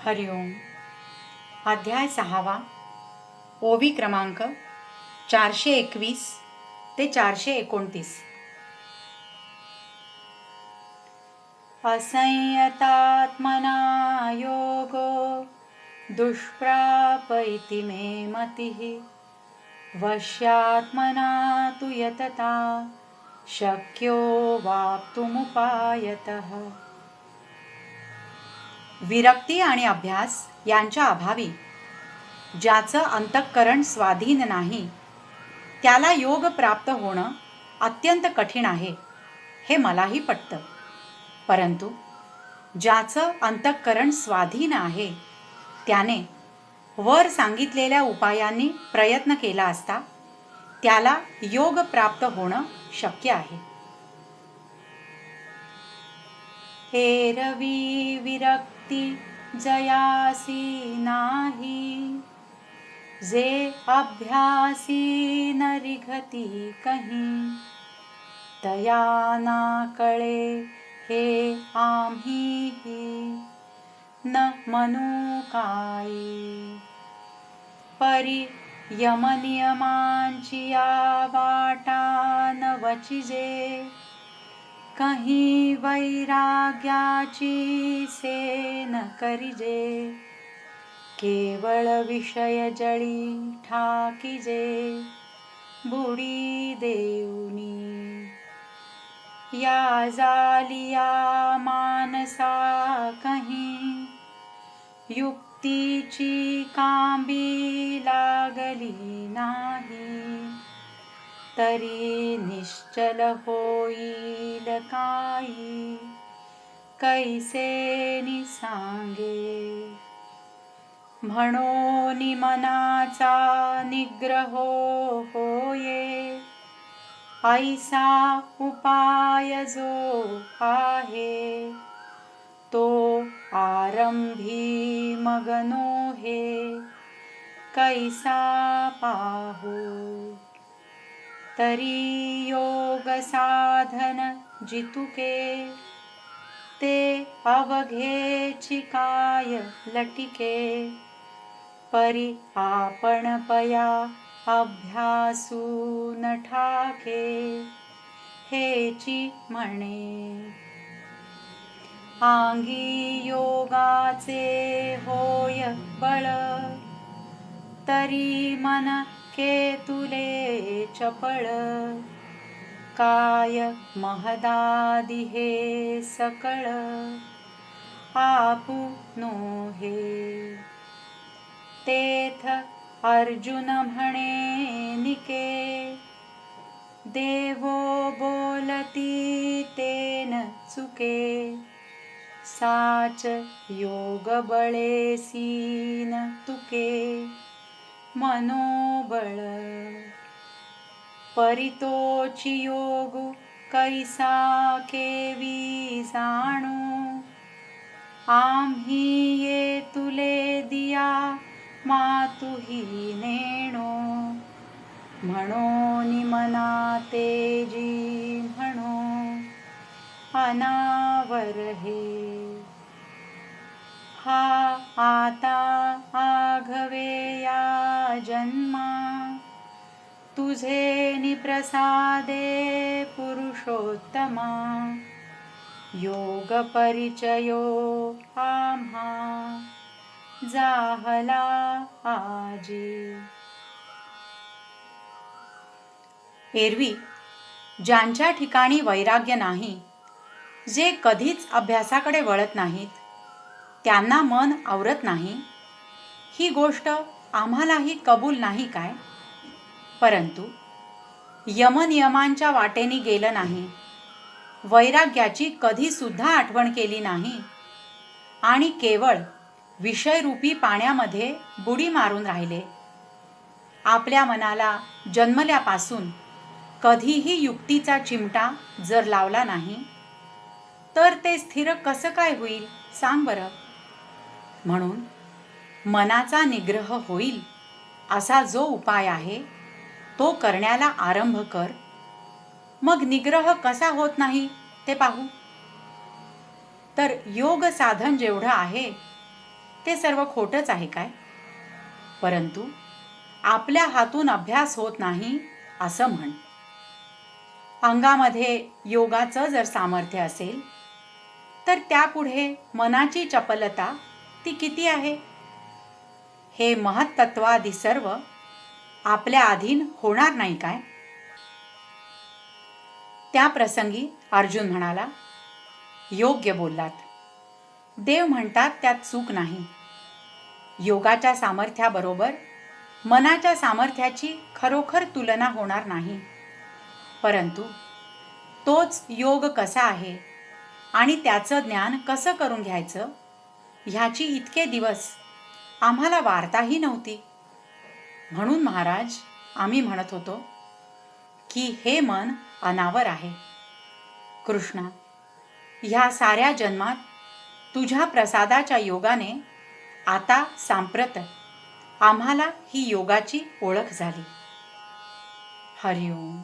हरिओम. अध्याय 6. ओवी क्रमांक 421 ते 429. असंयतात्मना योगो दुष्प्राप इति मे मतिः. वश्यात्मना तु यतता शक्यो वाप्तुमुपायतः. विरक्ती आणि अभ्यास यांच्या अभावी ज्याचं अंतःकरण स्वाधीन नाही त्याला योग प्राप्त होणं अत्यंत कठीण आहे, हे मलाही पटतं. परंतु ज्याचं अंतःकरण स्वाधीन आहे त्याने वर सांगितलेल्या उपायांनी प्रयत्न केला असता त्याला योग प्राप्त होणं शक्य आहे. एरवी विरक्ती जयासी नाही, जे अभ्यासी न रिघती कहीं. तया ना कळे हे आम्ही न म्हणू काही. परी यमनियमांची या वाटा न वचिजे, कहीं वैराग्याची से न करिजे. केवळ विषय जळी ठाकीजे, बुडी देऊनी. या जालिया मानसा कहीं, युक्तीची कांबी लागली नाही. तरी निश्चल होईल काही, कैसे नि सांगे. म्हणून मनाचा निग्रह होये, ऐसा उपाय जो आहे. तो आरंभी मगनो हे, कैसा पाहू. तरी योग साधन जितुके, ते अवघेची काय लटिके. परी आपण पया अभ्यासू न ठाके, हेची म्हणे. आंगी योगाचे होय बळ, तरी मन केतुले चपळ. काय महदादी हे सकळ, आपू नोहे. तेथ अर्जुन म्हणे निके, देवो बोलती तेन चुके. साच योग बळेसीन तुके, मनोबळ. परितोची योगु कैसा केवी जाणू. आम्ही ये तुले दिया मातुही नेणो. म्हणून मना तेजी म्हणो, अनावर हे. हा आता आघवे या जन्मा, तुझे निप्रसादे पुरुषोत्तमा. योग परिचयो आम्हा, जाहला आजी. एरवी ज्यांच्या ठिकाणी वैराग्य नाही, जे कधीच अभ्यासाकडे वळत नाहीत, त्यांना मन आवरत नाही, ही गोष्ट आम्हालाही कबूल नाही काय. परंतु यमनियमांच्या वाटेने गेलं नाही, वैराग्याची कधीसुद्धा आठवण केली नाही आणि केवळ विषयरूपी पाण्यामध्ये बुडी मारून राहिले. आपल्या मनाला जन्मल्यापासून कधीही युक्तीचा चिमटा जर लावला नाही तर ते स्थिर कसं काय होईल सांग बरं. म्हणून मनाचा निग्रह होईल असा जो उपाय आहे तो करण्याला आरंभ कर. मग निग्रह कसा होत नाही ते पाहू. तर योग साधन जेवढं आहे ते सर्व खोटंच आहे काय? परंतु आपल्या हातून अभ्यास होत नाही असं म्हण. अंगामध्ये योगाचं जर सामर्थ्य असेल तर त्यापुढे मनाची चपलता ती किती आहे? हे महत्त्वादी सर्व आपल्या अधीन होणार नाही काय? त्या प्रसंगी अर्जुन म्हणाला, योग्य बोललात. देव म्हणतात त्यात चूक नाही. योगाच्या सामर्थ्याबरोबर मनाच्या सामर्थ्याची खरोखर तुलना होणार नाही. परंतु तोच योग कसा आहे आणि त्याचं ज्ञान कसं करून घ्यायचं ह्याची इतके दिवस आम्हाला वार्ताही नव्हती. म्हणून महाराज आम्ही म्हणत होतो की हे मन अनावर आहे. कृष्णा, ह्या साऱ्या जन्मात तुझ्या प्रसादाच्या योगाने आता सांप्रत आम्हाला ही योगाची ओळख झाली. हरिओम.